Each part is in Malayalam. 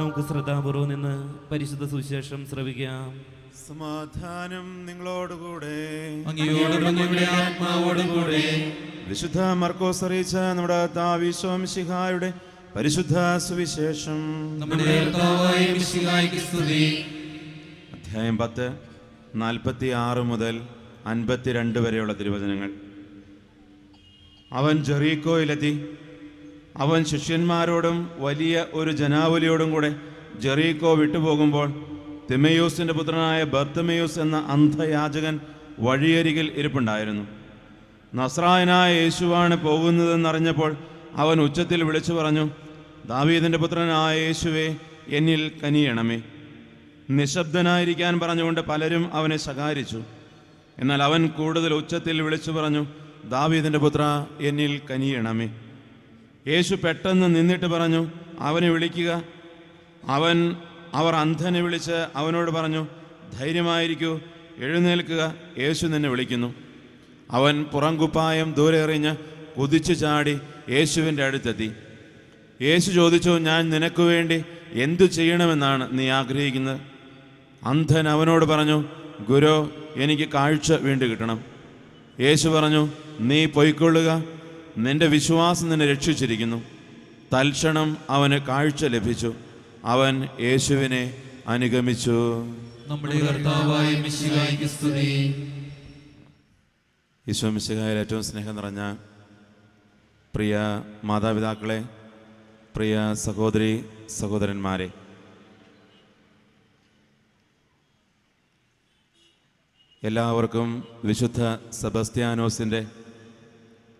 നമുക്ക് ശ്രദ്ധാപൂർവം നിന്ന് പരിശുദ്ധ സുവിശേഷം ശ്രവിക്കാം. സമാധാനം നിങ്ങളോടുകൂടെ. ആത്മാവോടുകൂടെ. വിശുദ്ധ മർക്കോസ് അറിയിച്ച നമ്മുടെ മിശിഹായുടെ പരിശുദ്ധ സുവിശേഷം. അധ്യായം 10, 46 മുതൽ 52 വരെയുള്ള തിരുവചനങ്ങൾ. അവൻ ജെറീക്കോയിലെത്തി. അവൻ ശിഷ്യന്മാരോടും വലിയ ഒരു ജനാവലിയോടും കൂടെ ജെറീക്കോ വിട്ടുപോകുമ്പോൾ തിമയോസിന്റെ പുത്രനായ ബർത്തമയോസ് എന്ന അന്ധയാചകൻ വഴിയരികിൽ ഇരിപ്പുണ്ടായിരുന്നു. നസ്രായനായ യേശുവാണ് പോകുന്നതെന്നറിഞ്ഞപ്പോൾ അവൻ ഉച്ചത്തിൽ വിളിച്ചു പറഞ്ഞു, ദാവീദിന്റെ പുത്രനായ യേശുവേ, എന്നിൽ കനിയണമേ. നിശബ്ദനായിരിക്കാൻ പറഞ്ഞുകൊണ്ട് പലരും അവനെ ശകാരിച്ചു. എന്നാൽ അവൻ കൂടുതൽ ഉച്ചത്തിൽ വിളിച്ചു പറഞ്ഞു, ദാവീദിന്റെ പുത്ര, എന്നിൽ കനിയണമേ. യേശു പെട്ടെന്ന് നിന്നിട്ട് പറഞ്ഞു, അവനെ വിളിക്കുക. അവർ അന്ധനെ വിളിച്ച് അവനോട് പറഞ്ഞു, ധൈര്യമായിരിക്കൂ, എഴുന്നേൽക്കുക, യേശു നിന്നെ വിളിക്കുന്നു. അവൻ പുറംകുപ്പായം ദൂരെ എറിഞ്ഞ് കുതിച്ചു ചാടി യേശുവിൻ്റെ അടുത്തെത്തി. യേശു ചോദിച്ചു, ഞാൻ നിനക്ക് വേണ്ടി എന്തു ചെയ്യണമെന്നാണ് നീ ആഗ്രഹിക്കുന്നത്? അന്ധൻ അവനോട് പറഞ്ഞു, ഗുരു, എനിക്ക് കാഴ്ച വീണ്ടും കിട്ടണം. യേശു പറഞ്ഞു, നീ പൊയ്ക്കൊള്ളുക, നിന്റെ വിശ്വാസം നിന്നെ രക്ഷിച്ചിരിക്കുന്നു. തൽക്ഷണം അവന് കാഴ്ച ലഭിച്ചു. അവൻ യേശുവിനെ അനുഗമിച്ചു. നമ്മുടെ കർത്താവായ മിശിഹായ്ക്ക് സ്തുതി. ഈശോ മിശിഹായിൽ ഏറ്റവും സ്നേഹം നിറഞ്ഞ പ്രിയ മാതാപിതാക്കളെ, പ്രിയ സഹോദരി സഹോദരന്മാരെ, എല്ലാവർക്കും വിശുദ്ധ സെബസ്ത്യാനോസിൻ്റെ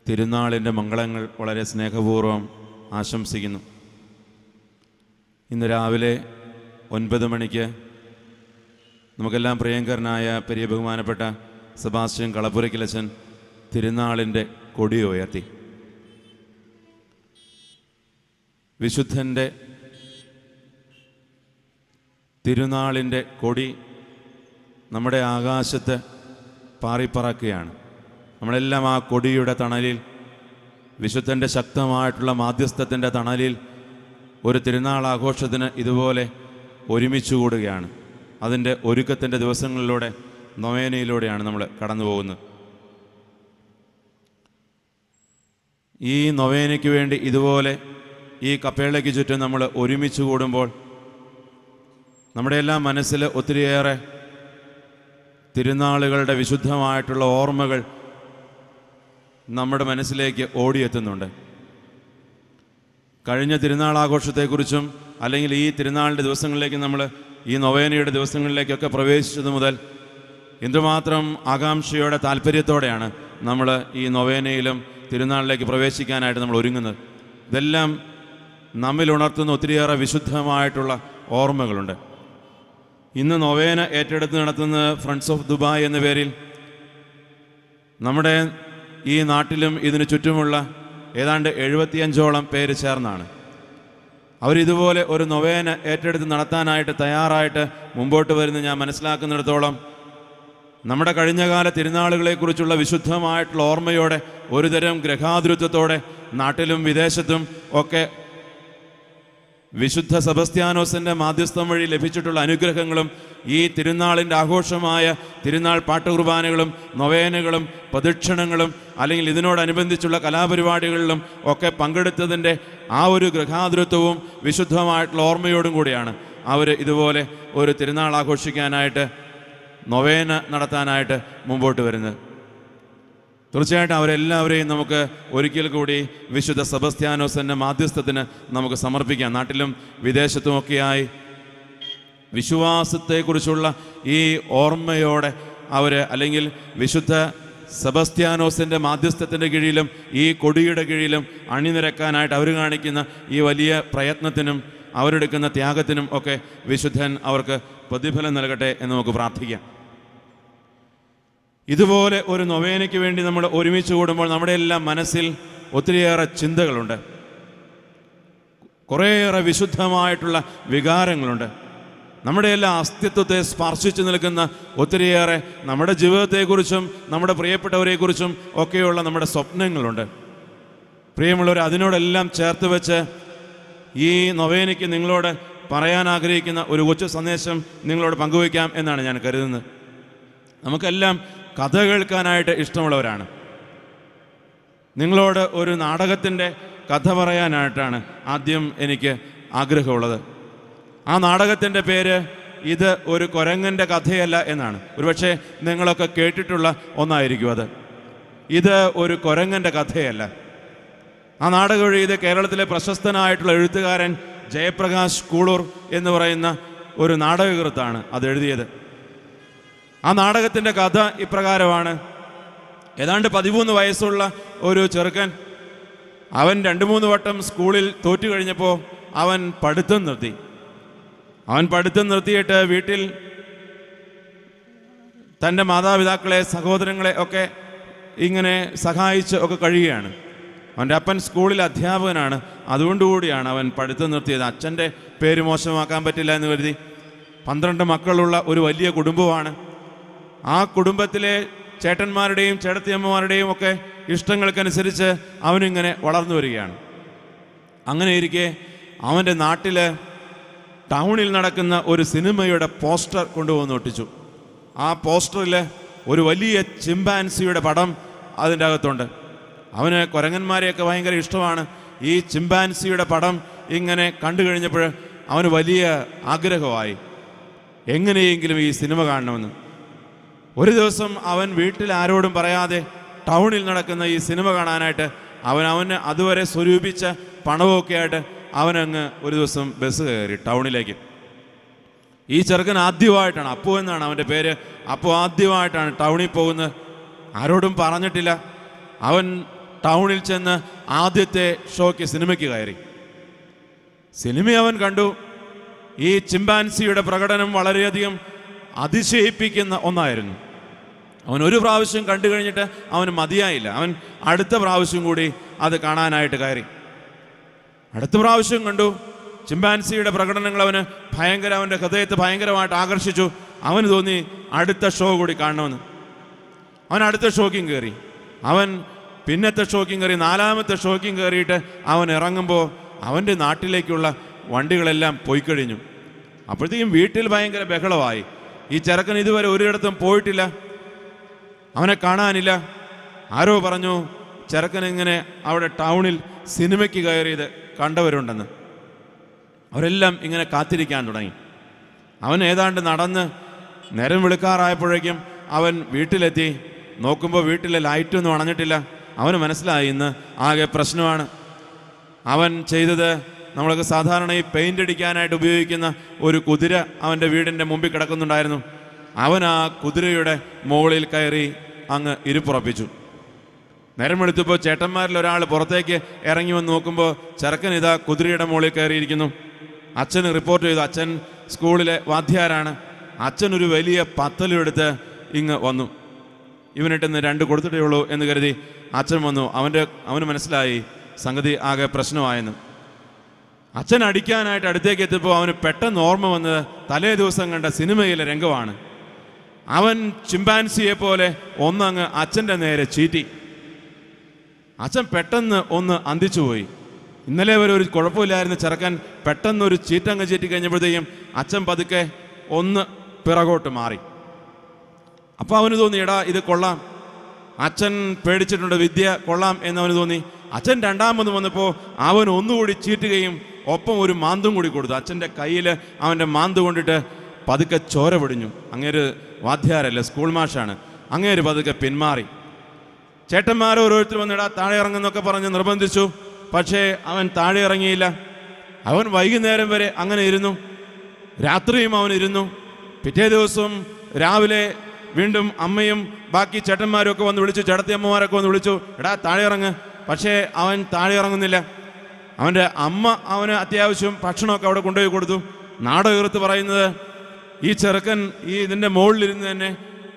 തിരുനാളിൻ്റെ മംഗളങ്ങൾ വളരെ സ്നേഹപൂർവ്വം ആശംസിക്കുന്നു. ഇന്ന് രാവിലെ 9 മണിക്ക് നമുക്കെല്ലാം പ്രിയങ്കരനായ പെരിയ ബഹുമാനപ്പെട്ട സെബാസ്റ്റ്യൻ കളപ്പുരയ്ക്കലച്ചൻ തിരുനാളിൻ്റെ കൊടി ഉയർത്തി. വിശുദ്ധൻ്റെ തിരുനാളിൻ്റെ കൊടി നമ്മുടെ ആകാശത്ത് പാറിപ്പറക്കുകയാണ്. നമ്മളെല്ലാം ആ കൊടിയുടെ തണലിൽ, വിശുദ്ധൻ്റെ ശക്തമായിട്ടുള്ള മാധ്യസ്ഥത്തിൻ്റെ തണലിൽ ഒരു തിരുനാൾ ആഘോഷത്തിന് ഇതുപോലെ ഒരുമിച്ച് കൂടുകയാണ്. അതിൻ്റെ ഒരുക്കത്തിൻ്റെ ദിവസങ്ങളിലൂടെ, നൊവേനയിലൂടെയാണ് നമ്മൾ കടന്നു പോകുന്നത്. ഈ നൊവേനയ്ക്ക് വേണ്ടി ഇതുപോലെ ഈ കപ്പേളയ്ക്ക് ചുറ്റും നമ്മൾ ഒരുമിച്ച് കൂടുമ്പോൾ നമ്മുടെ എല്ലാം മനസ്സിൽ ഒത്തിരിയേറെ തിരുനാളുകളുടെ വിശുദ്ധമായിട്ടുള്ള ഓർമ്മകൾ നമ്മുടെ മനസ്സിലേക്ക് ഓടിയെത്തുന്നുണ്ട്. കഴിഞ്ഞ തിരുനാൾ ആഘോഷത്തെക്കുറിച്ചും അല്ലെങ്കിൽ ഈ തിരുനാളിൻ്റെ ദിവസങ്ങളിലേക്ക്, നമ്മൾ ഈ നൊവേനയുടെ ദിവസങ്ങളിലേക്കൊക്കെ പ്രവേശിച്ചത് മുതൽ എന്തുമാത്രം ആകാംക്ഷയോടെ താല്പര്യത്തോടെയാണ് നമ്മൾ ഈ നൊവേനയിലും തിരുനാളിലേക്ക് പ്രവേശിക്കാനായിട്ട് നമ്മൾ ഒരുങ്ങുന്നത്. ഇതെല്ലാം നമ്മിൽ ഉണർത്തുന്ന ഒത്തിരിയേറെ വിശുദ്ധമായിട്ടുള്ള ഓർമ്മകളുണ്ട്. ഇന്ന് നൊവേന ഏറ്റെടുത്ത് നടത്തുന്ന ഫ്രണ്ട്സ് ഓഫ് ദുബായ് എന്ന പേരിൽ നമ്മുടെ ഈ നാട്ടിലും ഇതിനു ചുറ്റുമുള്ള ഏതാണ്ട് 75ഓളം പേര് ചേർന്നാണ്. അവരിതുപോലെ ഒരു നൊവേന ഏറ്റെടുത്ത് നടത്താനായിട്ട് തയ്യാറായിട്ട് മുമ്പോട്ട് വരുന്ന ഞാൻ മനസ്സിലാക്കുന്നിടത്തോളം നമ്മുടെ കഴിഞ്ഞകാല തിരുനാളുകളെക്കുറിച്ചുള്ള വിശുദ്ധമായിട്ടുള്ള ഓർമ്മയോടെ, ഒരുതരം ഗ്രഹാതുരത്വത്തോടെ നാട്ടിലും വിദേശത്തും ഒക്കെ വിശുദ്ധ സെബസ്ത്യാനോസിൻ്റെ മാധ്യസ്ഥം വഴി ലഭിച്ചിട്ടുള്ള അനുഗ്രഹങ്ങളും ഈ തിരുനാളിൻ്റെ ആഘോഷമായ തിരുനാൾ പാട്ടുകുർബാനകളും നൊവേനകളും പ്രദക്ഷിണങ്ങളും അല്ലെങ്കിൽ ഇതിനോടനുബന്ധിച്ചുള്ള കലാപരിപാടികളിലും ഒക്കെ പങ്കെടുത്തതിൻ്റെ ആ ഒരു ഗൃഹാതുരത്വവും വിശുദ്ധമായിട്ടുള്ള ഓർമ്മയോടും കൂടിയാണ് അവർ ഇതുപോലെ ഒരു തിരുനാൾ ആഘോഷിക്കാനായിട്ട്, നൊവേന നടത്താനായിട്ട് മുമ്പോട്ട് വരുന്നത്. തീർച്ചയായിട്ടും അവരെല്ലാവരെയും നമുക്ക് ഒരിക്കൽ കൂടി വിശുദ്ധ സെബസ്ത്യാനോസിൻ്റെ മാധ്യസ്ഥത്തിന് നമുക്ക് സമർപ്പിക്കാം. നാട്ടിലും വിദേശത്തുമൊക്കെയായി വിശ്വാസത്തെക്കുറിച്ചുള്ള ഈ ഓർമ്മയോടെ അവർ, അല്ലെങ്കിൽ വിശുദ്ധ സെബസ്ത്യാനോസിൻ്റെ മാധ്യസ്ഥത്തിൻ്റെ കീഴിലും ഈ കൊടിയുടെ കീഴിലും അണിനിരക്കാനായിട്ട് അവർ കാണിക്കുന്ന ഈ വലിയ പ്രയത്നത്തിനും അവരെടുക്കുന്ന ത്യാഗത്തിനും ഒക്കെ വിശുദ്ധൻ അവർക്ക് പ്രതിഫലം നൽകട്ടെ എന്ന് നമുക്ക് പ്രാർത്ഥിക്കാം. ഇതുപോലെ ഒരു നൊവേനയ്ക്ക് വേണ്ടി നമ്മൾ ഒരുമിച്ച് കൂടുമ്പോൾ നമ്മുടെ എല്ലാം മനസ്സിൽ ഒത്തിരിയേറെ ചിന്തകളുണ്ട്, കുറേയേറെ വിശുദ്ധമായിട്ടുള്ള വികാരങ്ങളുണ്ട്. നമ്മുടെ എല്ലാ അസ്തിത്വത്തെ സ്പർശിച്ചു നിൽക്കുന്ന ഒത്തിരിയേറെ നമ്മുടെ ജീവിതത്തെക്കുറിച്ചും നമ്മുടെ പ്രിയപ്പെട്ടവരെക്കുറിച്ചും ഒക്കെയുള്ള നമ്മുടെ സ്വപ്നങ്ങളുണ്ട്. പ്രിയമുള്ളവർ, അതിനോടെല്ലാം ചേർത്ത് വെച്ച് ഈ നൊവേനയ്ക്ക് നിങ്ങളോട് പറയാൻ ആഗ്രഹിക്കുന്ന ഒരു കൊച്ചു സന്ദേശം നിങ്ങളോട് പങ്കുവയ്ക്കാം എന്നാണ് ഞാൻ കരുതുന്നത്. നമുക്കെല്ലാം കഥ കേൾക്കാനായിട്ട് ഇഷ്ടമുള്ളവരാണ്. നിങ്ങളോട് ഒരു നാടകത്തിൻ്റെ കഥ പറയാനായിട്ടാണ് ആദ്യം എനിക്ക് ആഗ്രഹമുള്ളത്. ആ നാടകത്തിൻ്റെ പേര് ഇത് ഒരു കുരങ്ങൻ്റെ കഥയല്ല എന്നാണ്. ഒരുപക്ഷെ നിങ്ങളൊക്കെ കേട്ടിട്ടുള്ള ഒന്നായിരിക്കും അത്. ഇത് ഒരു കുരങ്ങൻ്റെ കഥയല്ല. ആ നാടകം എഴുതിയത് കേരളത്തിലെ പ്രശസ്തനായിട്ടുള്ള എഴുത്തുകാരൻ ജയപ്രകാശ് കൂളൂർ എന്ന് പറയുന്ന ഒരു നാടകകൃത്താണ് അത് എഴുതിയത്. ആ നാടകത്തിൻ്റെ കഥ ഇപ്രകാരമാണ്. ഏതാണ്ട് 13 വയസ്സുള്ള ഒരു ചെറുക്കൻ, അവൻ 2-3 വട്ടം സ്കൂളിൽ തോറ്റു കഴിഞ്ഞപ്പോൾ അവൻ പഠിത്തം നിർത്തി. അവൻ പഠിത്തം നിർത്തിയിട്ട് വീട്ടിൽ തൻ്റെ മാതാപിതാക്കളെ സഹോദരങ്ങളെ ഒക്കെ ഇങ്ങനെ സഹായിച്ച് ഒക്കെ കഴിയുകയാണ്. അവൻ്റെ അപ്പൻ സ്കൂളിൽ അധ്യാപകനാണ്. അതുകൊണ്ടുകൂടിയാണ് അവൻ പഠിത്തം നിർത്തിയത്. അച്ഛൻ്റെ പേര് മോശമാക്കാൻ പറ്റില്ല എന്ന് കരുതി. 12 മക്കളുള്ള ഒരു വലിയ കുടുംബമാണ്. ആ കുടുംബത്തിലെ ചേട്ടന്മാരുടെയും ചേട്ടത്തിയമ്മമാരുടെയും ഒക്കെ ഇഷ്ടങ്ങൾക്കനുസരിച്ച് അവനിങ്ങനെ വളർന്നു വരികയാണ്. അങ്ങനെ ഇരിക്കെ അവൻ്റെ നാട്ടിൽ ടൗണിൽ നടക്കുന്ന ഒരു സിനിമയുടെ പോസ്റ്റർ കൊണ്ടുവന്ന് ഒട്ടിച്ചു. ആ പോസ്റ്ററിൽ ഒരു വലിയ ചിമ്പാൻസിയുടെ പടം അതിൻ്റെ അകത്തുണ്ട്. അവന് കുരങ്ങന്മാരെയൊക്കെ ഭയങ്കര ഇഷ്ടമാണ്. ഈ ചിമ്പാൻസിയുടെ പടം ഇങ്ങനെ കണ്ടു കഴിഞ്ഞപ്പോൾ അവന് വലിയ ആഗ്രഹമായി എങ്ങനെയെങ്കിലും ഈ സിനിമ കാണണമെന്ന്. ഒരു ദിവസം അവൻ വീട്ടിൽ ആരോടും പറയാതെ ടൗണിൽ നടക്കുന്ന ഈ സിനിമ കാണാനായിട്ട് അവന് അതുവരെ സ്വരൂപിച്ച പണമൊക്കെ ആയിട്ട് അവനങ്ങ് ഒരു ദിവസം ബസ് കയറി ടൗണിലേക്ക്. ഈ ചെറുക്കൻ ആദ്യമായിട്ടാണ്, അപ്പു എന്നാണ് അവൻ്റെ പേര്, അപ്പു ആദ്യമായിട്ടാണ് ടൗണിൽ പോകുന്നത്. ആരോടും പറഞ്ഞിട്ടില്ല. അവൻ ടൗണിൽ ചെന്ന് ആദ്യത്തെ ഷോയ്ക്ക് സിനിമയ്ക്ക് കയറി. സിനിമ അവൻ കണ്ടു. ഈ ചിമ്പാൻസിയുടെ പ്രകടനം വളരെയധികം അതിശയിപ്പിക്കുന്ന ഒന്നായിരുന്നു. അവൻ ഒരു പ്രാവശ്യം കണ്ടു കഴിഞ്ഞിട്ട് അവന് മതിയായില്ല. അവൻ അടുത്ത പ്രാവശ്യം കൂടി അത് കാണാനായിട്ട് കയറി. അടുത്ത പ്രാവശ്യം കണ്ടു. ചിമ്പാൻസിയുടെ പ്രകടനങ്ങൾ അവന് അവൻ്റെ ഹൃദയത്തെ ഭയങ്കരമായിട്ട് ആകർഷിച്ചു. അവന് തോന്നി അടുത്ത ഷോ കൂടി കാണണമെന്ന്. അവൻ അടുത്ത ഷോയ്ക്കും കയറി. അവൻ പിന്നത്തെ ഷോയ്ക്കും കയറി. 4-മത്തെ ഷോയ്ക്കും കയറിയിട്ട് അവൻ ഇറങ്ങുമ്പോൾ അവൻ്റെ നാട്ടിലേക്കുള്ള വണ്ടികളെല്ലാം പോയിക്കഴിഞ്ഞു. അപ്പോഴത്തേക്കും വീട്ടിൽ ഭയങ്കര ബഹളമായി. ഈ ചെറുക്കൻ ഇതുവരെ ഒരിടത്തും പോയിട്ടില്ല, അവനെ കാണാനില്ല. ആരോ പറഞ്ഞു ചെറുക്കൻ ഇങ്ങനെ അവിടെ ടൗണിൽ സിനിമയ്ക്ക് കയറിയത് കണ്ടവരുണ്ടെന്ന്. അവരെല്ലാം ഇങ്ങനെ കാത്തിരിക്കാൻ തുടങ്ങി. അവൻ ഏതാണ്ട് നടന്ന് നേരം വെളുക്കാറായപ്പോഴേക്കും അവൻ വീട്ടിലെത്തി. നോക്കുമ്പോൾ വീട്ടിലെ ലൈറ്റൊന്നും അണഞ്ഞിട്ടില്ല. അവന് മനസ്സിലായി ഇന്ന് ആകെ പ്രശ്നമാണ്. അവൻ ചെയ്തത്, നമ്മളൊക്കെ സാധാരണ ഈ പെയിൻ്റ് അടിക്കാനായിട്ട് ഉപയോഗിക്കുന്ന ഒരു കുതിര അവൻ്റെ വീടിൻ്റെ മുമ്പിൽ കിടക്കുന്നുണ്ടായിരുന്നു. അവൻ ആ കുതിരയുടെ മുകളിൽ കയറി അങ്ങ് ഇരിപ്പുറപ്പിച്ചു. നേരം വെളുത്തപ്പോൾ ചേട്ടന്മാരിൽ ഒരാൾ പുറത്തേക്ക് ഇറങ്ങി വന്ന് നോക്കുമ്പോൾ ചെറുക്കൻ ഇതാ കുതിരയുടെ മുകളിൽ കയറിയിരിക്കുന്നു. അച്ഛന് റിപ്പോർട്ട് ചെയ്തു. അച്ഛൻ സ്കൂളിലെ വാദ്യാരാണ്. അച്ഛനൊരു വലിയ പത്തലെടുത്ത് ഇങ്ങ് വന്നു. ഇവനിട്ടെന്ന് 2 കൊടുത്തിട്ടേ ഉള്ളൂ എന്ന് കരുതി അച്ഛൻ വന്നു. അവന് മനസ്സിലായി സംഗതി ആകെ പ്രശ്നമായെന്ന്. അച്ഛൻ അടിക്കാനായിട്ട് അടുത്തേക്ക് എത്തിയപ്പോൾ അവന് പെട്ടെന്ന് ഓർമ്മ വന്നത് തലേ ദിവസം കണ്ട സിനിമയിലെ രംഗമാണ്. അവൻ ചിമ്പാൻസിയെ പോലെ ഒന്നങ്ങ് അച്ഛൻ്റെ നേരെ ചീറ്റി. അച്ഛൻ പെട്ടെന്ന് ഒന്ന് അന്തിച്ചുപോയി. ഇന്നലെ വരെ ഒരു കുഴപ്പമില്ലായിരുന്ന ചെറുക്കൻ പെട്ടെന്നൊരു ചീറ്റങ്ങ് ചീറ്റി കഴിഞ്ഞപ്പോഴത്തേക്കും അച്ഛൻ പതുക്കെ ഒന്ന് പിറകോട്ട് മാറി. അപ്പോൾ അവന് തോന്നി, എടാ ഇത് കൊള്ളാം, അച്ഛൻ പേടിച്ചിട്ടുണ്ട്, വിദ്യ കൊള്ളാം എന്നവന് തോന്നി. അച്ഛൻ 2ാമത് വന്നപ്പോൾ അവൻ ഒന്നുകൂടി ചീറ്റുകയും ഒപ്പം ഒരു മാന്തും കൂടി കൊടുത്തു. അച്ഛൻ്റെ കയ്യിൽ അവൻ്റെ മാന്ത് കൊണ്ടിട്ട് പതുക്കെ ചോര പൊടിഞ്ഞു. അങ്ങേര് വാദ്യാരല്ല, സ്കൂൾ മാഷാണ്. അങ്ങേര് പതുക്കെ പിന്മാറി. ചേട്ടന്മാർ ഓരോരുത്തർ വന്നിടാ താഴെ ഇറങ്ങുന്നൊക്കെ പറഞ്ഞ് നിർബന്ധിച്ചു. പക്ഷേ അവൻ താഴെ ഇറങ്ങിയില്ല. അവൻ വൈകുന്നേരം വരെ അങ്ങനെ ഇരുന്നു. രാത്രിയും അവൻ ഇരുന്നു. പിറ്റേ ദിവസം രാവിലെ വീണ്ടും അമ്മയും ബാക്കി ചേട്ടന്മാരും ഒക്കെ വന്ന് വിളിച്ചു, ചേട്ടത്തിയമ്മമാരൊക്കെ വന്ന് വിളിച്ചു, എടാ താഴെ ഇറങ്ങ്. പക്ഷേ അവൻ താഴെ ഇറങ്ങുന്നില്ല. അവൻ്റെ അമ്മ അവന് അത്യാവശ്യം ഭക്ഷണമൊക്കെ അവിടെ കൊണ്ടുപോയി കൊടുത്തു. നാടകീർത്ത് പറയുന്നത് ഈ ചെറുക്കൻ ഇതിൻ്റെ മുകളിലിരുന്ന് തന്നെ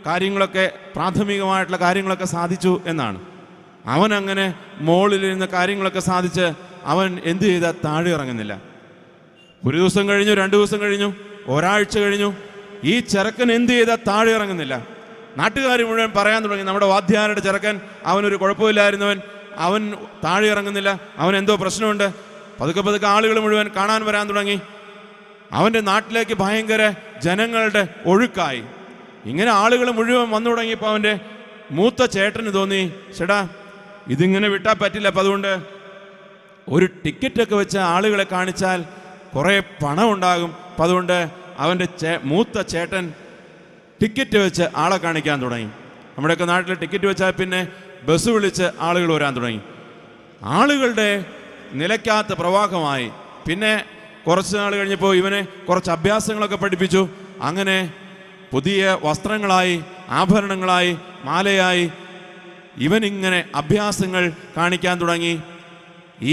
കാര്യങ്ങളൊക്കെ, പ്രാഥമികമായിട്ടുള്ള കാര്യങ്ങളൊക്കെ സാധിച്ചു എന്നാണ്. അവൻ അങ്ങനെ മുകളിലിരുന്ന് കാര്യങ്ങളൊക്കെ സാധിച്ച് അവൻ എന്ത് ചെയ്താൽ താഴെ ഇറങ്ങുന്നില്ല. ഒരു ദിവസം കഴിഞ്ഞു, 2 ദിവസം കഴിഞ്ഞു, ഒരാഴ്ച കഴിഞ്ഞു. ഈ ചെറുക്കൻ എന്ത് ചെയ്താൽ താഴെ ഇറങ്ങുന്നില്ല. നാട്ടുകാർ മുഴുവൻ പറയാൻ തുടങ്ങി, നമ്മുടെ വാദ്യാരുടെ ചെറുക്കൻ, അവനൊരു കുഴപ്പമില്ലായിരുന്നവൻ, അവൻ താഴെ ഇറങ്ങുന്നില്ല, അവൻ എന്തോ പ്രശ്നമുണ്ട്. പതുക്കെ പതുക്കെ ആളുകൾ മുഴുവൻ കാണാൻ വരാൻ തുടങ്ങി. അവൻ്റെ നാട്ടിലേക്ക് ഭയങ്കര ജനങ്ങളുടെ ഒഴുക്കായി. ഇങ്ങനെ ആളുകൾ മുഴുവൻ വന്നു തുടങ്ങിയപ്പോൾ അവൻ്റെ മൂത്ത ചേട്ടന് തോന്നി, ചേട്ടാ ഇതിങ്ങനെ വിട്ടാൽ പറ്റില്ല, അപ്പം അതുകൊണ്ട് ഒരു ടിക്കറ്റൊക്കെ വെച്ച് ആളുകളെ കാണിച്ചാൽ കുറേ പണം ഉണ്ടാകും. അപ്പം അതുകൊണ്ട് അവൻ്റെ മൂത്ത ചേട്ടൻ ടിക്കറ്റ് വെച്ച് ആളെ കാണിക്കാൻ തുടങ്ങി. നമ്മുടെയൊക്കെ നാട്ടിൽ ടിക്കറ്റ് വെച്ചാൽ പിന്നെ ബസ് വിളിച്ച് ആളുകൾ വരാൻ തുടങ്ങി. ആളുകളുടെ നിലയ്ക്കാത്ത പ്രവാഹമായി. പിന്നെ കുറച്ച് നാൾ കഴിഞ്ഞപ്പോൾ ഇവനെ കുറച്ച് അഭ്യാസങ്ങളൊക്കെ പഠിപ്പിച്ചു. അങ്ങനെ പുതിയ വസ്ത്രങ്ങളായി, ആഭരണങ്ങളായി, മാലയായി ഇവനിങ്ങനെ അഭ്യാസങ്ങൾ കാണിക്കാൻ തുടങ്ങി.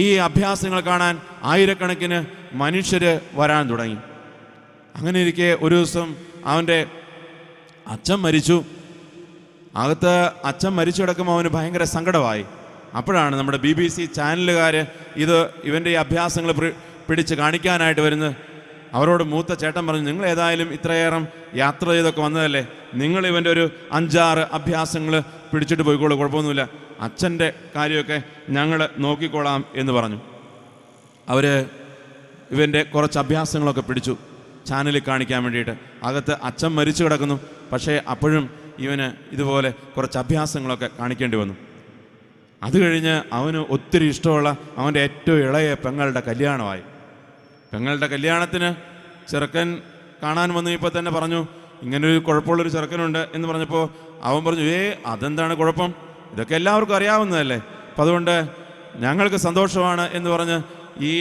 ഈ അഭ്യാസങ്ങൾ കാണാൻ ആയിരക്കണക്കിന് മനുഷ്യർ വരാൻ തുടങ്ങി. അങ്ങനെ ഇരിക്കെ ഒരു ദിവസം അവൻ്റെ അച്ഛൻ മരിച്ചു. അകത്ത് അച്ഛൻ മരിച്ചു കിടക്കുമ്പോൾ അവന് ഭയങ്കര സങ്കടമായി. അപ്പോഴാണ് നമ്മുടെ BBC ചാനലുകാർ ഇവൻ്റെ ഈ അഭ്യാസങ്ങൾ പിടിച്ച് കാണിക്കാനായിട്ട് വരുന്നത്. അവരോട് മൂത്ത ചേട്ടൻ പറഞ്ഞു, നിങ്ങൾ ഏതായാലും ഇത്രയേറെ യാത്ര ചെയ്തൊക്കെ വന്നതല്ലേ, നിങ്ങൾ ഇവൻ്റെ ഒരു 5-6 അഭ്യാസങ്ങൾ പിടിച്ചിട്ട് പോയിക്കോളൂ, കുഴപ്പമൊന്നുമില്ല, അച്ഛൻ്റെ കാര്യമൊക്കെ ഞങ്ങൾ നോക്കിക്കോളാം എന്ന് പറഞ്ഞു. അവർ ഇവൻ്റെ കുറച്ച് അഭ്യാസങ്ങളൊക്കെ പിടിച്ചു ചാനലിൽ കാണിക്കാൻ വേണ്ടിയിട്ട്. അകത്ത് അച്ഛൻ മരിച്ചു കിടക്കുന്നു. പക്ഷേ അപ്പോഴും ഇവന് ഇതുപോലെ കുറച്ച് അഭ്യാസങ്ങളൊക്കെ കാണിക്കേണ്ടി വന്നു. അത് കഴിഞ്ഞ് അവന് ഒത്തിരി ഇഷ്ടമുള്ള അവൻ്റെ ഏറ്റവും ഇളയ പെങ്ങളുടെ കല്യാണമായി. പെങ്ങളുടെ കല്യാണത്തിന് ചെറുക്കൻ കാണാൻ വന്നു. ഇപ്പോൾ തന്നെ പറഞ്ഞു, ഇങ്ങനൊരു കുഴപ്പമുള്ളൊരു ചെറുക്കനുണ്ട് എന്ന് പറഞ്ഞപ്പോൾ അവൻ പറഞ്ഞു, അതെന്താണ് കുഴപ്പം, ഇതൊക്കെ എല്ലാവർക്കും അറിയാവുന്നതല്ലേ, അപ്പം അതുകൊണ്ട് ഞങ്ങൾക്ക് സന്തോഷമാണ് എന്ന് പറഞ്ഞ് ഈ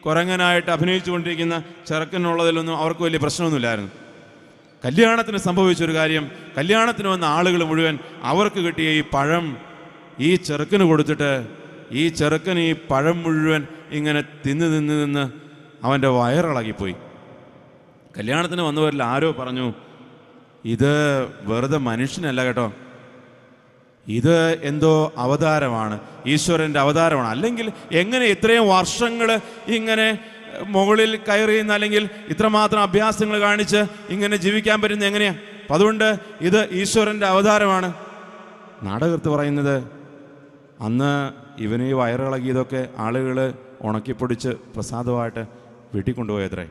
കുരങ്ങനായിട്ട് അഭിനയിച്ചു കൊണ്ടിരിക്കുന്ന ചെറുക്കനുള്ളതിലൊന്നും അവർക്ക് വലിയ പ്രശ്നമൊന്നുമില്ലായിരുന്നു. കല്യാണത്തിന് സംഭവിച്ചൊരു കാര്യം, കല്യാണത്തിന് വന്ന ആളുകൾ മുഴുവൻ അവർക്ക് കിട്ടിയ ഈ പഴം ഈ ചെറുക്കന് കൊടുത്തിട്ട് ഈ ചെറുക്കൻ ഈ പഴം മുഴുവൻ ഇങ്ങനെ തിന്ന് അവൻ്റെ വയറിളകിപ്പോയി. കല്യാണത്തിന് വന്നവരിൽ ആരോ പറഞ്ഞു, ഇത് വെറുതെ മനുഷ്യനല്ല കേട്ടോ, ഇത് എന്തോ അവതാരമാണ്, ഈശ്വരൻ്റെ അവതാരമാണ്. അല്ലെങ്കിൽ എങ്ങനെ ഇത്രയും വർഷങ്ങൾ ഇങ്ങനെ മുകളിൽ കയറിയുന്ന അല്ലെങ്കിൽ ഇത്രമാത്രം അഭ്യാസങ്ങൾ കാണിച്ച് ഇങ്ങനെ ജീവിക്കാൻ പറ്റുന്നത് എങ്ങനെയാണ്? അപ്പം അതുകൊണ്ട് ഇത് ഈശ്വരൻ്റെ അവതാരമാണ്. നാടകത്ത് പറയുന്നത് അന്ന് ഇവന് ഈ വയറിളകിയതൊക്കെ ആളുകൾ ഉണക്കിപ്പൊടിച്ച് പ്രസാദമായിട്ട് വീട്ടിൽ കൊണ്ടുപോയത്രേ.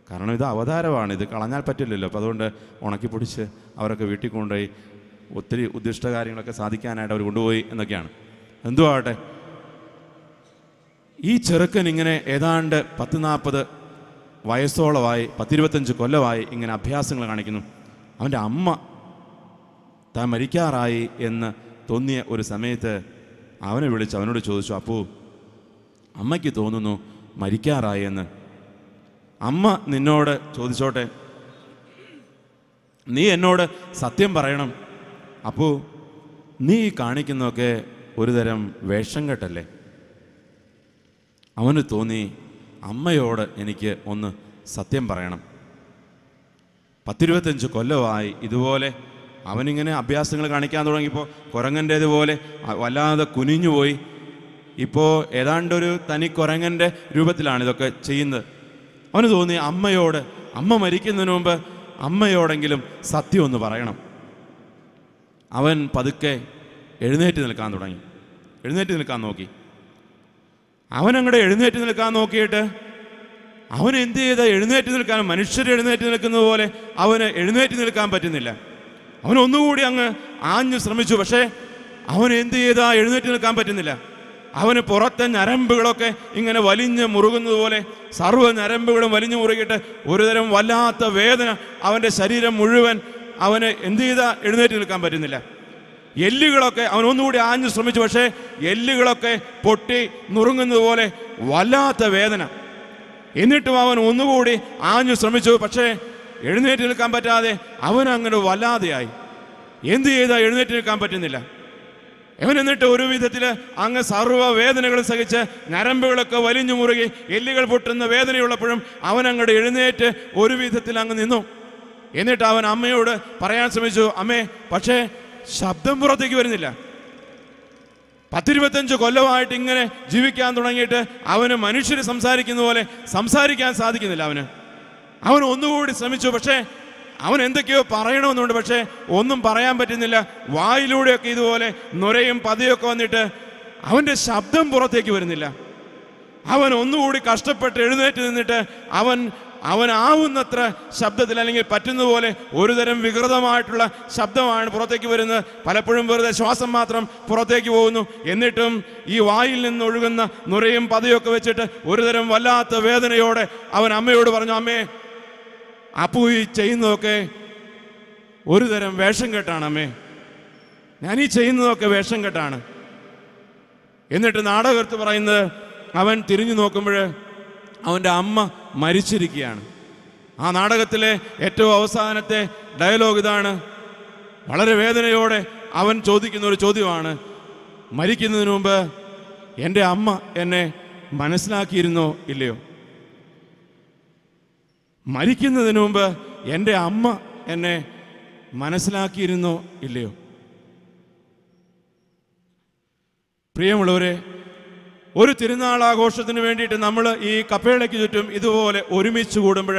കാരണം ഇത് അവതാരമാണ്, ഇത് കളഞ്ഞാൽ പറ്റില്ലല്ലോ. അപ്പം അതുകൊണ്ട് ഉണക്കിപ്പൊടിച്ച് അവരൊക്കെ വീട്ടിൽ കൊണ്ടുപോയി ഒത്തിരി ഉദ്ദിഷ്ട കാര്യങ്ങളൊക്കെ സാധിക്കാനായിട്ട് അവർ കൊണ്ടുപോയി എന്നൊക്കെയാണ്. എന്തോ ആവട്ടെ, ഈ ചെറുക്കൻ ഇങ്ങനെ ഏതാണ്ട് 10-40 വയസ്സോളമായി, 10-25 കൊല്ലമായി ഇങ്ങനെ അഭ്യാസങ്ങൾ കാണിക്കുന്നു. അവൻ്റെ അമ്മ താൻ മരിക്കാറായി എന്ന് തോന്നിയ ഒരു സമയത്ത് അവനെ വിളിച്ച് അവനോട് ചോദിച്ചു, അപ്പൂ അമ്മയ്ക്ക് തോന്നുന്നു മരിക്കാറായി എന്ന്. അമ്മ നിന്നോട് ചോദിച്ചോട്ടെ, നീ എന്നോട് സത്യം പറയണം. അപ്പൂ നീ കാണിക്കുന്നതൊക്കെ ഒരുതരം വേഷം കെട്ടല്ലേ? അവന് തോന്നി അമ്മയോട് എനിക്ക് ഒന്ന് സത്യം പറയണം. 10-25 കൊല്ലമായി ഇതുപോലെ അവനിങ്ങനെ അഭ്യാസങ്ങൾ കാണിക്കാൻ തുടങ്ങിയപ്പോൾ കുരങ്ങൻ്റേതുപോലെ വല്ലാതെ കുനിഞ്ഞുപോയി. ഇപ്പോൾ ഏതാണ്ടൊരു തനി കുരങ്ങൻ്റെ രൂപത്തിലാണ് ഇതൊക്കെ ചെയ്യുന്നത്. അവന് തോന്നി അമ്മയോട്, അമ്മ മരിക്കുന്നതിന് മുമ്പ് അമ്മയോടെങ്കിലും സത്യം ഒന്ന് പറയണം. അവൻ പതുക്കെ എഴുന്നേറ്റ് നിൽക്കാൻ തുടങ്ങി. എഴുന്നേറ്റ് നിൽക്കാൻ നോക്കി. അവനങ്ങടെ എഴുന്നേറ്റ് നിൽക്കാൻ നോക്കിയിട്ട് അവൻ എന്ത് ചെയ്ത എഴുന്നേറ്റ് നിൽക്കാൻ, മനുഷ്യർ എഴുന്നേറ്റ് നിൽക്കുന്നത് പോലെ അവന് എഴുന്നേറ്റ് നിൽക്കാൻ പറ്റുന്നില്ല. അവൻ ഒന്നുകൂടി അങ്ങ് ആഞ്ഞു ശ്രമിച്ചു. പക്ഷേ അവൻ എന്ത് ചെയ്താ എഴുന്നേറ്റ് നിൽക്കാൻ പറ്റുന്നില്ല. അവന് പുറത്തെ ഞരമ്പുകളൊക്കെ ഇങ്ങനെ വലിഞ്ഞ് മുറുകുന്നത് പോലെ സർവ്വ ഞരമ്പുകളും വലിഞ്ഞു മുറുകിയിട്ട് ഒരുതരം വല്ലാത്ത വേദന അവൻ്റെ ശരീരം മുഴുവൻ. അവന് എന്ത് ചെയ്താ എഴുന്നേറ്റ് നിൽക്കാൻ പറ്റുന്നില്ല. എല്ലുകളൊക്കെ അവൻ ഒന്നുകൂടി ആഞ്ഞു ശ്രമിച്ചു. പക്ഷേ എല്ലുകളൊക്കെ പൊട്ടി നുറുങ്ങുന്നത് പോലെ വല്ലാത്ത വേദന. എന്നിട്ടും അവൻ ഒന്നുകൂടി ആഞ്ഞു ശ്രമിച്ചു. പക്ഷേ എഴുന്നേറ്റ് നിൽക്കാൻ പറ്റാതെ അവൻ അങ്ങനെ വല്ലാതെയായി. എന്ത് ചെയ്താൽ എഴുന്നേറ്റ് നിൽക്കാൻ പറ്റുന്നില്ല. അവൻ എന്നിട്ട് ഒരു വിധത്തിൽ അങ്ങ് സർവ്വ വേദനകളും സഹിച്ച് ഞരമ്പുകളൊക്കെ വലിഞ്ഞു മുറുകി എല്ലുകൾ പൊട്ടുന്ന വേദനയുള്ളപ്പോഴും അവൻ അങ്ങോട്ട് എഴുന്നേറ്റ് ഒരു വിധത്തിൽ അങ്ങ് നിന്നു. എന്നിട്ട് അവൻ അമ്മയോട് പറയാൻ ശ്രമിച്ചു, അമ്മേ, പക്ഷേ ശബ്ദം പുറത്തേക്ക് വരുന്നില്ല. 10-25 കൊല്ലമായിട്ട് ഇങ്ങനെ ജീവിക്കാൻ തുടങ്ങിയിട്ട് അവന് മനുഷ്യർ സംസാരിക്കുന്ന പോലെ സംസാരിക്കാൻ സാധിക്കുന്നില്ല. അവൻ ഒന്നുകൂടി ശ്രമിച്ചു. പക്ഷേ അവൻ എന്തൊക്കെയോ പറയണമെന്നുണ്ട്. പക്ഷേ ഒന്നും പറയാൻ പറ്റുന്നില്ല. വായിലൂടെയൊക്കെ ഇതുപോലെ നൊരയും പതയൊക്കെ വന്നിട്ട് അവൻ്റെ ശബ്ദം പുറത്തേക്ക് വരുന്നില്ല. അവൻ ഒന്നുകൂടി കഷ്ടപ്പെട്ട് എഴുന്നേറ്റ് നിന്നിട്ട് അവൻ അവനാവുന്നത്ര ശബ്ദത്തിൽ അല്ലെങ്കിൽ പറ്റുന്ന പോലെ ഒരുതരം വികൃതമായിട്ടുള്ള ശബ്ദമാണ് പുറത്തേക്ക് വരുന്നത്. പലപ്പോഴും വെറുതെ ശ്വാസം മാത്രം പുറത്തേക്ക് പോകുന്നു. എന്നിട്ടും ഈ വായിൽ നിന്ന് ഒഴുകുന്ന നുരയും പതയൊക്കെ വെച്ചിട്ട് ഒരുതരം വല്ലാത്ത വേദനയോടെ അവൻ അമ്മയോട് പറഞ്ഞു, അമ്മേ, അപ്പു ഈ ചെയ്യുന്നതൊക്കെ ഒരുതരം വേഷം കെട്ടാണ് അമ്മേ, ഞാനീ ചെയ്യുന്നതൊക്കെ വേഷം കെട്ടാണ്. എന്നിട്ട് നാടകത്ത് പറയുന്നത്, അവൻ തിരിഞ്ഞു നോക്കുമ്പോൾ അവൻ്റെ അമ്മ മരിച്ചിരിക്കുകയാണ്. ആ നാടകത്തിലെ ഏറ്റവും അവസാനത്തെ ഡയലോഗ് ഇതാണ്. വളരെ വേദനയോടെ അവൻ ചോദിക്കുന്ന ഒരു ചോദ്യമാണ്, മരിക്കുന്നതിന് മുമ്പ് എൻ്റെ അമ്മ എന്നെ മനസ്സിലാക്കിയിരുന്നോ ഇല്ലയോ? മരിക്കുന്നതിന് മുമ്പ് എൻ്റെ അമ്മ എന്നെ മനസ്സിലാക്കിയിരുന്നോ ഇല്ലയോ? പ്രിയമുള്ളവരെ, ഒരു തിരുനാൾ ആഘോഷത്തിന് വേണ്ടിയിട്ട് നമ്മൾ ഈ കപ്പേളയ്ക്ക് ചുറ്റും ഇതുപോലെ ഒരുമിച്ച് കൂടുമ്പോൾ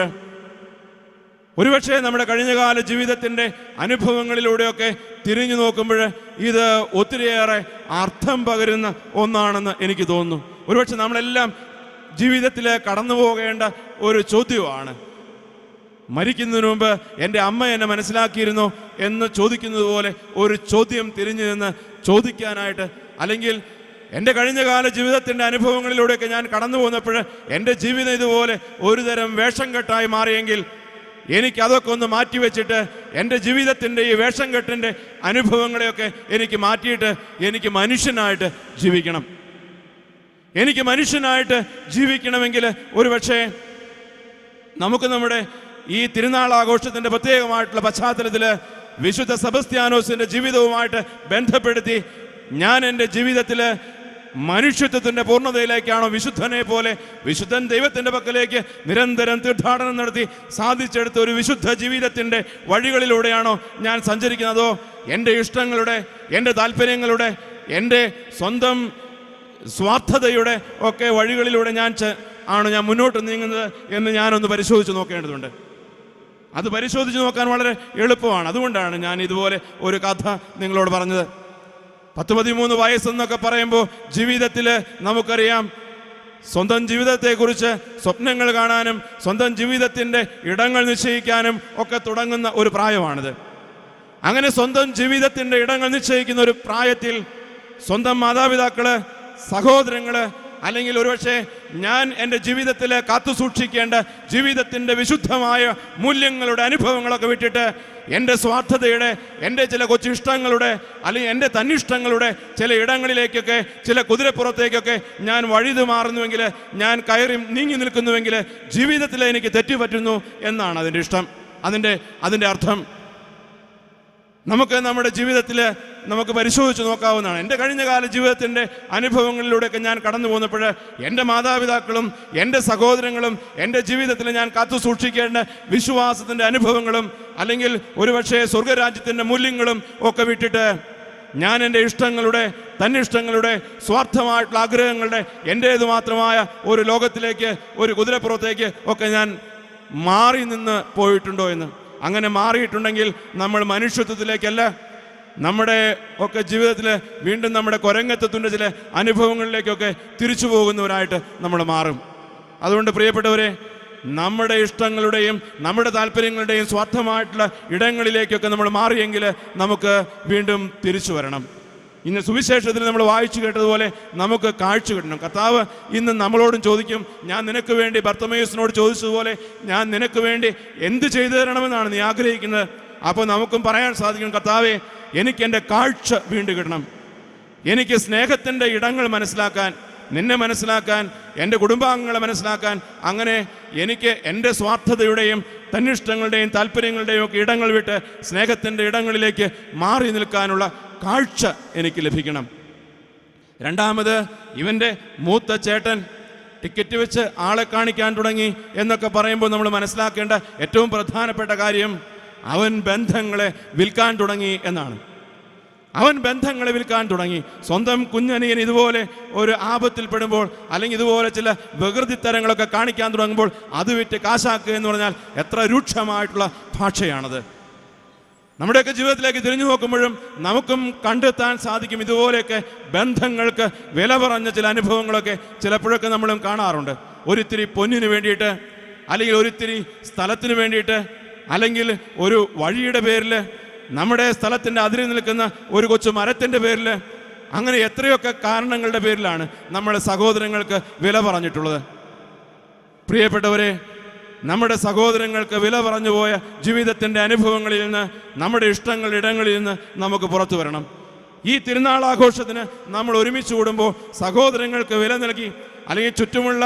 ഒരുപക്ഷെ നമ്മുടെ കഴിഞ്ഞകാല ജീവിതത്തിൻ്റെ അനുഭവങ്ങളിലൂടെയൊക്കെ തിരിഞ്ഞു നോക്കുമ്പോൾ ഇത് ഒത്തിരിയേറെ അർത്ഥം പകരുന്ന ഒന്നാണെന്ന് എനിക്ക് തോന്നുന്നു. ഒരുപക്ഷെ നമ്മളെല്ലാം ജീവിതത്തിൽ കടന്നു പോകേണ്ട ഒരു ചോദ്യമാണ്. മരിക്കുന്നതിന് മുമ്പ് എൻ്റെ അമ്മ എന്നെ മനസ്സിലാക്കിയിരുന്നോ എന്ന് ചോദിക്കുന്നത് പോലെ ഒരു ചോദ്യം തിരിഞ്ഞു നിന്ന് ചോദിക്കാനായിട്ട്, അല്ലെങ്കിൽ എൻ്റെ കഴിഞ്ഞകാല ജീവിതത്തിൻ്റെ അനുഭവങ്ങളിലൂടെയൊക്കെ ഞാൻ കടന്നു പോന്നപ്പോൾ എൻ്റെ ജീവിതം ഇതുപോലെ ഒരുതരം വേഷം കെട്ടായി മാറിയെങ്കിൽ എനിക്കതൊക്കെ ഒന്ന് മാറ്റിവെച്ചിട്ട് എൻ്റെ ജീവിതത്തിൻ്റെ ഈ വേഷം കെട്ടിൻ്റെ അനുഭവങ്ങളെയൊക്കെ എനിക്ക് മാറ്റിയിട്ട് എനിക്ക് മനുഷ്യനായിട്ട് ജീവിക്കണം. എനിക്ക് മനുഷ്യനായിട്ട് ജീവിക്കണമെങ്കിൽ ഒരുപക്ഷെ നമുക്ക് നമ്മുടെ ഈ തിരുനാൾ ആഘോഷത്തിൻ്റെ പ്രത്യേകമായിട്ടുള്ള പശ്ചാത്തലത്തിൽ വിശുദ്ധ സെബസ്ത്യാനോസിൻ്റെ ജീവിതവുമായിട്ട് ബന്ധപ്പെടുത്തി ഞാൻ എൻ്റെ ജീവിതത്തിൽ മനുഷ്യത്വത്തിൻ്റെ പൂർണ്ണതയിലേക്കാണോ വിശുദ്ധനെ പോലെ വിശുദ്ധൻ ദൈവത്തിൻ്റെ പക്കലേക്ക് നിരന്തരം തീർത്ഥാടനം നടത്തി സാധിച്ചെടുത്ത ഒരു വിശുദ്ധ ജീവിതത്തിൻ്റെ വഴികളിലൂടെയാണോ ഞാൻ സഞ്ചരിക്കുന്നതോ എൻ്റെ ഇഷ്ടങ്ങളുടെ, എൻ്റെ താല്പര്യങ്ങളുടെ, എൻ്റെ സ്വന്തം സ്വാർത്ഥതയുടെ ഒക്കെ വഴികളിലൂടെ ഞാൻ മുന്നോട്ട് നീങ്ങുന്നത് എന്ന് ഞാനൊന്ന് പരിശോധിച്ച് നോക്കേണ്ടതുണ്ട്. അത് പരിശോധിച്ച് നോക്കാൻ വളരെ എളുപ്പമാണ്. അതുകൊണ്ടാണ് ഞാൻ ഇതുപോലെ ഒരു കഥ നിങ്ങളോട് പറഞ്ഞത്. 10-13 വയസ്സെന്നൊക്കെ പറയുമ്പോൾ ജീവിതത്തിൽ നമുക്കറിയാം, സ്വന്തം ജീവിതത്തെക്കുറിച്ച് സ്വപ്നങ്ങൾ കാണാനും സ്വന്തം ജീവിതത്തിൻ്റെ ഇടങ്ങൾ നിശ്ചയിക്കാനും ഒക്കെ തുടങ്ങുന്ന ഒരു പ്രായമാണിത്. അങ്ങനെ സ്വന്തം ജീവിതത്തിൻ്റെ ഇടങ്ങൾ നിശ്ചയിക്കുന്ന ഒരു പ്രായത്തിൽ സ്വന്തം മാതാപിതാക്കള്, സഹോദരങ്ങള്, അല്ലെങ്കിൽ ഒരുപക്ഷെ ഞാൻ എൻ്റെ ജീവിതത്തിൽ കാത്തുസൂക്ഷിക്കേണ്ട ജീവിതത്തിൻ്റെ വിശുദ്ധമായ മൂല്യങ്ങളുടെ അനുഭവങ്ങളൊക്കെ വിട്ടിട്ട് എൻ്റെ സ്വാർത്ഥതയുടെ, എൻ്റെ ചില കൊച്ചിഷ്ടങ്ങളുടെ, അല്ലെങ്കിൽ എൻ്റെ തന്നിഷ്ടങ്ങളുടെ ചില ഇടങ്ങളിലേക്കൊക്കെ, ചില കുതിരപ്പുറത്തേക്കൊക്കെ ഞാൻ വഴുതി മാറുന്നുവെങ്കിൽ, ഞാൻ കയറി നീങ്ങി നിൽക്കുന്നുവെങ്കിൽ ജീവിതത്തിൽ എനിക്ക് തെറ്റുപറ്റുന്നു എന്നാണ് അതിൻ്റെ ഇഷ്ടം, അതിൻ്റെ അർത്ഥം. നമുക്ക് നമ്മുടെ ജീവിതത്തിൽ നമുക്ക് പരിശോധിച്ച് നോക്കാവുന്നതാണ്. എൻ്റെ കഴിഞ്ഞകാല ജീവിതത്തിൻ്റെ അനുഭവങ്ങളിലൂടെയൊക്കെ ഞാൻ കടന്നു പോന്നപ്പോൾ എൻ്റെ മാതാപിതാക്കളും എൻ്റെ സഹോദരങ്ങളും എൻ്റെ ജീവിതത്തിൽ ഞാൻ കാത്തു സൂക്ഷിക്കേണ്ട വിശ്വാസത്തിൻ്റെ അനുഭവങ്ങളും അല്ലെങ്കിൽ ഒരുപക്ഷെ സ്വർഗരാജ്യത്തിൻ്റെ മൂല്യങ്ങളും ഒക്കെ വിട്ടിട്ട് ഞാൻ എൻ്റെ ഇഷ്ടങ്ങളുടെ, തന്നിഷ്ടങ്ങളുടെ, സ്വാർത്ഥമായിട്ടുള്ള ആഗ്രഹങ്ങളുടെ, എൻ്റേത് മാത്രമായ ഒരു ലോകത്തിലേക്ക്, ഒരു കുതിരപ്പുറത്തേക്ക് ഒക്കെ ഞാൻ മാറി നിന്ന് പോയിട്ടുണ്ടോ എന്ന്. അങ്ങനെ മാറിയിട്ടുണ്ടെങ്കിൽ നമ്മൾ മനുഷ്യത്വത്തിലേക്കല്ല, നമ്മുടെ ഒക്കെ ജീവിതത്തിൽ വീണ്ടും നമ്മുടെ കൊരങ്ങത്വത്തിൻ്റെ ചില അനുഭവങ്ങളിലേക്കൊക്കെ തിരിച്ചു പോകുന്നവരായിട്ട് നമ്മൾ മാറും. അതുകൊണ്ട് പ്രിയപ്പെട്ടവരെ, നമ്മുടെ ഇഷ്ടങ്ങളുടെയും നമ്മുടെ താല്പര്യങ്ങളുടെയും സ്വാർത്ഥമായിട്ടുള്ള ഇടങ്ങളിലേക്കൊക്കെ നമ്മൾ മാറിയെങ്കിൽ നമുക്ക് വീണ്ടും തിരിച്ചു വരണം. ഇന്ന് സുവിശേഷത്തിൽ നമ്മൾ വായിച്ചു കേട്ടതുപോലെ നമുക്ക് കാഴ്ച കിട്ടണം. കർത്താവ് ഇന്ന് നമ്മളോടും ചോദിക്കും, ഞാൻ നിനക്ക് വേണ്ടി ബർത്തമേയുസിനോട് ചോദിച്ചതുപോലെ ഞാൻ നിനക്ക് വേണ്ടി എന്ത് ചെയ്തു തരണമെന്നാണ് നീ ആഗ്രഹിക്കുന്നത്. അപ്പോൾ നമുക്കും പറയാൻ സാധിക്കും, കർത്താവേ, എനിക്ക് എൻ്റെ കാഴ്ച വീണ്ടും കിട്ടണം. എനിക്ക് സ്നേഹത്തിൻ്റെ ഇടങ്ങൾ മനസ്സിലാക്കാൻ, നിന്നെ മനസ്സിലാക്കാൻ, എൻ്റെ കുടുംബാംഗങ്ങളെ മനസ്സിലാക്കാൻ, അങ്ങനെ എനിക്ക് എൻ്റെ സ്വാർത്ഥതയുടെയും തന്നിഷ്ടങ്ങളുടെയും താല്പര്യങ്ങളുടെയും ഒക്കെ ഇടങ്ങൾ വിട്ട് സ്നേഹത്തിൻ്റെ ഇടങ്ങളിലേക്ക് മാറി നിൽക്കാനുള്ള കാഴ്ച എനിക്ക് ലഭിക്കണം. രണ്ടാമത്, ഇവൻ്റെ മൂത്ത ചേട്ടൻ ടിക്കറ്റ് വെച്ച് ആളെ കാണിക്കാൻ തുടങ്ങി എന്നൊക്കെ പറയുമ്പോൾ നമ്മൾ മനസ്സിലാക്കേണ്ട ഏറ്റവും പ്രധാനപ്പെട്ട കാര്യം, അവൻ ബന്ധങ്ങളെ വിൽക്കാൻ തുടങ്ങി എന്നാണ്. അവൻ ബന്ധങ്ങളെ വിൽക്കാൻ തുടങ്ങി. സ്വന്തം കുഞ്ഞനിയൻ ഇതുപോലെ ഒരു ആപത്തിൽപ്പെടുമ്പോൾ, അല്ലെങ്കിൽ ഇതുപോലെ ചില വികൃതിത്തരങ്ങളൊക്കെ കാണിക്കാൻ തുടങ്ങുമ്പോൾ അത് വിറ്റ് കാശാക്കുക എന്ന് പറഞ്ഞാൽ എത്ര രൂക്ഷമായിട്ടുള്ള ഭാഷയാണത്. നമ്മുടെയൊക്കെ ജീവിതത്തിലേക്ക് തിരിഞ്ഞു നോക്കുമ്പോഴും നമുക്കും കണ്ടെത്താൻ സാധിക്കും ഇതുപോലെയൊക്കെ ബന്ധങ്ങൾക്ക് വില പറഞ്ഞ ചില അനുഭവങ്ങളൊക്കെ ചിലപ്പോഴൊക്കെ നമ്മളും കാണാറുണ്ട്. ഒരിത്തിരി പൊന്നിന് വേണ്ടിയിട്ട് അല്ലെങ്കിൽ ഒരിത്തിരി സ്ഥലത്തിന് വേണ്ടിയിട്ട്, അല്ലെങ്കിൽ ഒരു വഴിയുടെ പേരിൽ, നമ്മുടെ സ്ഥലത്തിൻ്റെ അതിരിൽ നിൽക്കുന്ന ഒരു കൊച്ചു മരത്തിൻ്റെ പേരിൽ, അങ്ങനെ എത്രയൊക്കെ കാരണങ്ങളുടെ പേരിലാണ് നമ്മൾ സഹോദരങ്ങൾക്ക് വില പറഞ്ഞിട്ടുള്ളത്. പ്രിയപ്പെട്ടവരെ, നമ്മുടെ സഹോദരങ്ങൾക്ക് വില പറഞ്ഞു പോയ ജീവിതത്തിൻ്റെ അനുഭവങ്ങളിൽ നിന്ന്, നമ്മുടെ ഇഷ്ടങ്ങളുടെ ഇടങ്ങളിൽ നിന്ന് നമുക്ക് പുറത്തു വരണം. ഈ തിരുനാൾ ആഘോഷത്തിന് നമ്മൾ ഒരുമിച്ച് കൂടുമ്പോൾ സഹോദരങ്ങൾക്ക് വില നൽകി, അല്ലെങ്കിൽ ചുറ്റുമുള്ള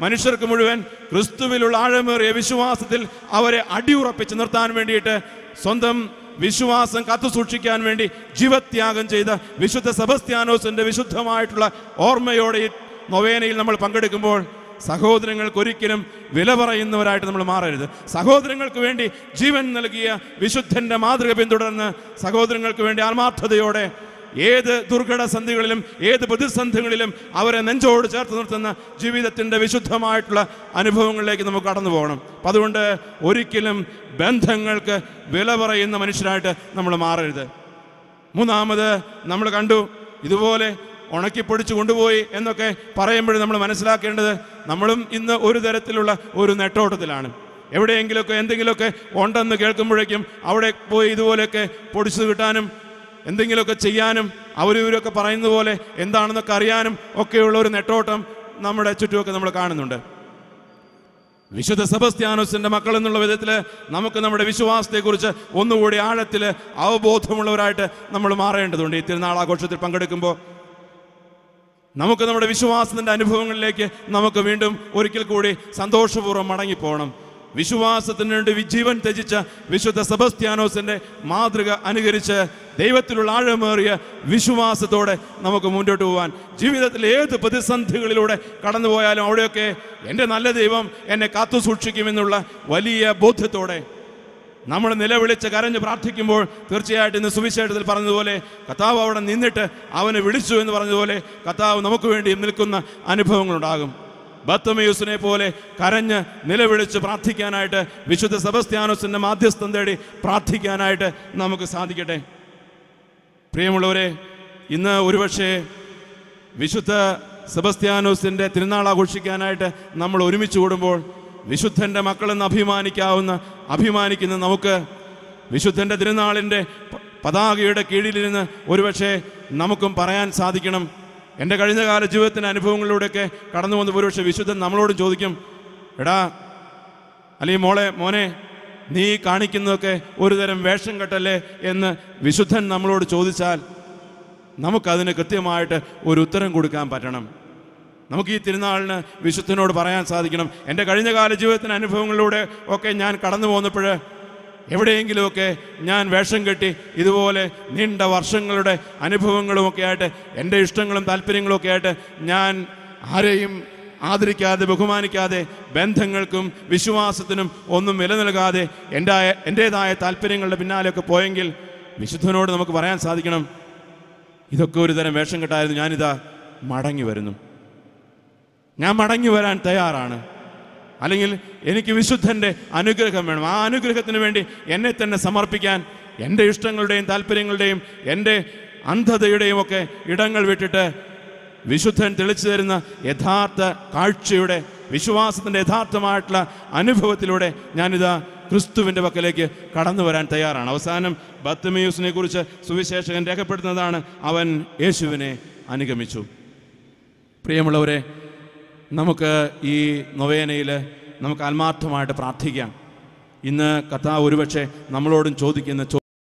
മനുഷ്യർക്ക് മുഴുവൻ ക്രിസ്തുവിലുള്ള ആഴമേറിയ വിശ്വാസത്തിൽ അവരെ അടിയുറപ്പിച്ച് നിർത്താൻ വേണ്ടിയിട്ട്, സ്വന്തം വിശ്വാസം കാത്തു സൂക്ഷിക്കാൻ വേണ്ടി ജീവത്യാഗം ചെയ്ത വിശുദ്ധ സെബസ്ത്യാനോസിൻ്റെ വിശുദ്ധമായിട്ടുള്ള ഓർമ്മയോടെ ഈ നൊവേനയിൽ നമ്മൾ പങ്കെടുക്കുമ്പോൾ സഹോദരങ്ങൾക്ക് ഒരിക്കലും വില പറയുന്നവരായിട്ട് നമ്മൾ മാറരുത്. സഹോദരങ്ങൾക്ക് വേണ്ടി ജീവൻ നൽകിയ വിശുദ്ധൻ്റെ മാതൃക പിന്തുടർന്ന് സഹോദരങ്ങൾക്ക് വേണ്ടി ആത്മാർത്ഥതയോടെ ഏത് ദുർഘടസന്ധികളിലും ഏത് പ്രതിസന്ധികളിലും അവരെ നെഞ്ചോട് ചേർത്ത് നിർത്തുന്ന ജീവിതത്തിൻ്റെ വിശുദ്ധമായിട്ടുള്ള അനുഭവങ്ങളിലേക്ക് നമുക്ക് കടന്നു പോകണം. അപ്പം അതുകൊണ്ട് ഒരിക്കലും ബന്ധങ്ങൾക്ക് വില പറയുന്ന മനുഷ്യരായിട്ട് നമ്മൾ മാറരുത്. മൂന്നാമത് നമ്മൾ കണ്ടു, ഇതുപോലെ ഉണക്കിപ്പൊടിച്ച് കൊണ്ടുപോയി എന്നൊക്കെ പറയുമ്പോൾ നമ്മൾ മനസ്സിലാക്കേണ്ടത്, നമ്മളും ഇന്ന് ഒരു തരത്തിലുള്ള ഒരു നെട്ടോട്ടത്തിലാണ്. എവിടെയെങ്കിലുമൊക്കെ എന്തെങ്കിലുമൊക്കെ ഉണ്ടെന്ന് കേൾക്കുമ്പോഴേക്കും അവിടെ പോയി ഇതുപോലെയൊക്കെ പൊടിച്ചു കിട്ടാനും എന്തെങ്കിലുമൊക്കെ ചെയ്യാനും അവരിവരൊക്കെ പറയുന്നത് പോലെ എന്താണെന്നൊക്കെ അറിയാനും ഒക്കെയുള്ള ഒരു നെട്ടോട്ടം നമ്മുടെ ചുറ്റുമൊക്കെ നമ്മൾ കാണുന്നുണ്ട്. വിശുദ്ധ സെബസ്ത്യാനോസിൻ്റെ മക്കൾ എന്നുള്ള വിധത്തിൽ നമുക്ക് നമ്മുടെ വിശ്വാസത്തെക്കുറിച്ച് ഒന്നുകൂടി ആഴത്തിൽ അവബോധമുള്ളവരായിട്ട് നമ്മൾ മാറേണ്ടതുണ്ട്. ഈ തിരുനാൾ ആഘോഷത്തിൽ പങ്കെടുക്കുമ്പോൾ നമുക്ക് നമ്മുടെ വിശ്വാസത്തിൻ്റെ അനുഭവങ്ങളിലേക്ക് നമുക്ക് വീണ്ടും ഒരിക്കൽ കൂടി സന്തോഷപൂർവ്വം മടങ്ങിപ്പോകണം. വിശ്വാസത്തിന് വേണ്ടി ജീവൻ ത്യജിച്ച വിശുദ്ധ സെബസ്ത്യാനോസിൻ്റെ മാതൃക അനുകരിച്ച് ദൈവത്തിലുള്ള ആഴമേറിയ വിശ്വാസത്തോടെ നമുക്ക് മുന്നോട്ട് പോകാൻ, ജീവിതത്തിൽ ഏത് പ്രതിസന്ധികളിലൂടെ കടന്നു പോയാലും അവിടെയൊക്കെ എൻ്റെ നല്ല ദൈവം എന്നെ കാത്തു സൂക്ഷിക്കുമെന്നുള്ള വലിയ ബോധ്യത്തോടെ നമ്മൾ നിലവിളിച്ച് കരഞ്ഞ് പ്രാർത്ഥിക്കുമ്പോൾ തീർച്ചയായിട്ടും ഇന്ന് സുവിശേഷത്തിൽ പറഞ്ഞതുപോലെ കർത്താവ് അവിടെ നിന്നിട്ട് അവനെ വിളിച്ചു എന്ന് പറഞ്ഞതുപോലെ കർത്താവ് നമുക്ക് വേണ്ടി നിൽക്കുന്ന അനുഭവങ്ങളുണ്ടാകും. ബർത്തമേയുസിനെ പോലെ കരഞ്ഞ് നിലവിളിച്ച് പ്രാർത്ഥിക്കാനായിട്ട്, വിശുദ്ധ സെബസ്ത്യാനോസിൻ്റെ മാധ്യസ്ഥം തേടി പ്രാർത്ഥിക്കാനായിട്ട് നമുക്ക് സാധിക്കട്ടെ. പ്രിയമുള്ളവരെ, ഇന്ന് ഒരുപക്ഷെ വിശുദ്ധ സെബസ്ത്യാനോസിൻ്റെ തിരുനാൾ ആഘോഷിക്കാനായിട്ട് നമ്മൾ ഒരുമിച്ച് കൂടുമ്പോൾ വിശുദ്ധൻ്റെ മക്കളെന്ന് അഭിമാനിക്കുന്ന നമുക്ക് വിശുദ്ധൻ്റെ തിരുനാളിൻ്റെ പതാകയുടെ കീഴിലിരുന്ന് ഒരുപക്ഷെ നമുക്കും പറയാൻ സാധിക്കണം. എൻ്റെ കഴിഞ്ഞകാല ജീവിതത്തിൻ്റെ അനുഭവങ്ങളിലൂടെയൊക്കെ കടന്നു വന്ന ഒരുപക്ഷെ വിശുദ്ധൻ നമ്മളോടും ചോദിക്കും, എടാ അല്ലെങ്കിൽ മോനെ നീ കാണിക്കുന്നതൊക്കെ ഒരു തരം വേഷം കെട്ടല്ലേ എന്ന് വിശുദ്ധൻ നമ്മളോട് ചോദിച്ചാൽ നമുക്കതിന് കൃത്യമായിട്ട് ഒരു ഉത്തരം കൊടുക്കാൻ പറ്റണം. നമുക്ക് ഈ തിരുനാളിന് വിശുദ്ധനോട് പറയാൻ സാധിക്കണം, എൻ്റെ കഴിഞ്ഞകാല ജീവിതത്തിൻ്റെ അനുഭവങ്ങളിലൂടെ ഒക്കെ ഞാൻ കടന്നു പോന്നപ്പോൾ എവിടെയെങ്കിലുമൊക്കെ ഞാൻ വേഷം കെട്ടി ഇതുപോലെ നീണ്ട വർഷങ്ങളുടെ അനുഭവങ്ങളുമൊക്കെ ആയിട്ട് എൻ്റെ ഇഷ്ടങ്ങളും താല്പര്യങ്ങളും ഒക്കെ ആയിട്ട് ഞാൻ ആരെയും ആദരിക്കാതെ ബഹുമാനിക്കാതെ ബന്ധങ്ങൾക്കും വിശ്വാസത്തിനും ഒന്നും വില നൽകാതെ എൻ്റേതായ താല്പര്യങ്ങളുടെ പിന്നാലെയൊക്കെ പോയെങ്കിൽ വിശുദ്ധനോട് നമുക്ക് പറയാൻ സാധിക്കണം, ഇതൊക്കെ ഒരു തരം വേഷം കെട്ടായിരുന്നു, ഞാനിതാ മടങ്ങി വരുന്നു, ഞാൻ മടങ്ങി വരാൻ തയ്യാറാണ്. അല്ലെങ്കിൽ എനിക്ക് വിശുദ്ധൻ്റെ അനുഗ്രഹം വേണം. ആ അനുഗ്രഹത്തിന് വേണ്ടി എന്നെ തന്നെ സമർപ്പിക്കാൻ, എൻ്റെ ഇഷ്ടങ്ങളുടെയും താല്പര്യങ്ങളുടെയും എൻ്റെ അന്ധതയുടെയും ഒക്കെ ഇടങ്ങൾ വിട്ടിട്ട് വിശുദ്ധൻ തെളിച്ചു തരുന്ന യഥാർത്ഥ കാഴ്ചയുടെ വിശ്വാസത്തിൻ്റെ യഥാർത്ഥമായിട്ടുള്ള അനുഭവത്തിലൂടെ ഞാനിതാ ക്രിസ്തുവിൻ്റെ പക്കലേക്ക് കടന്നു വരാൻ തയ്യാറാണ്. അവസാനം ബർത്തമേയുസിനെ കുറിച്ച് സുവിശേഷകൻ രേഖപ്പെടുത്തുന്നതാണ്, അവൻ യേശുവിനെ അനുഗമിച്ചു. പ്രിയമുള്ളവരെ, നമുക്ക് ഈ നൊവേനയിൽ നമുക്ക് ആത്മാർത്ഥമായിട്ട് പ്രാർത്ഥിക്കാം. ഇന്ന് കർത്താവ് ഒരുപക്ഷെ നമ്മളോടും ചോദിക്കുന്ന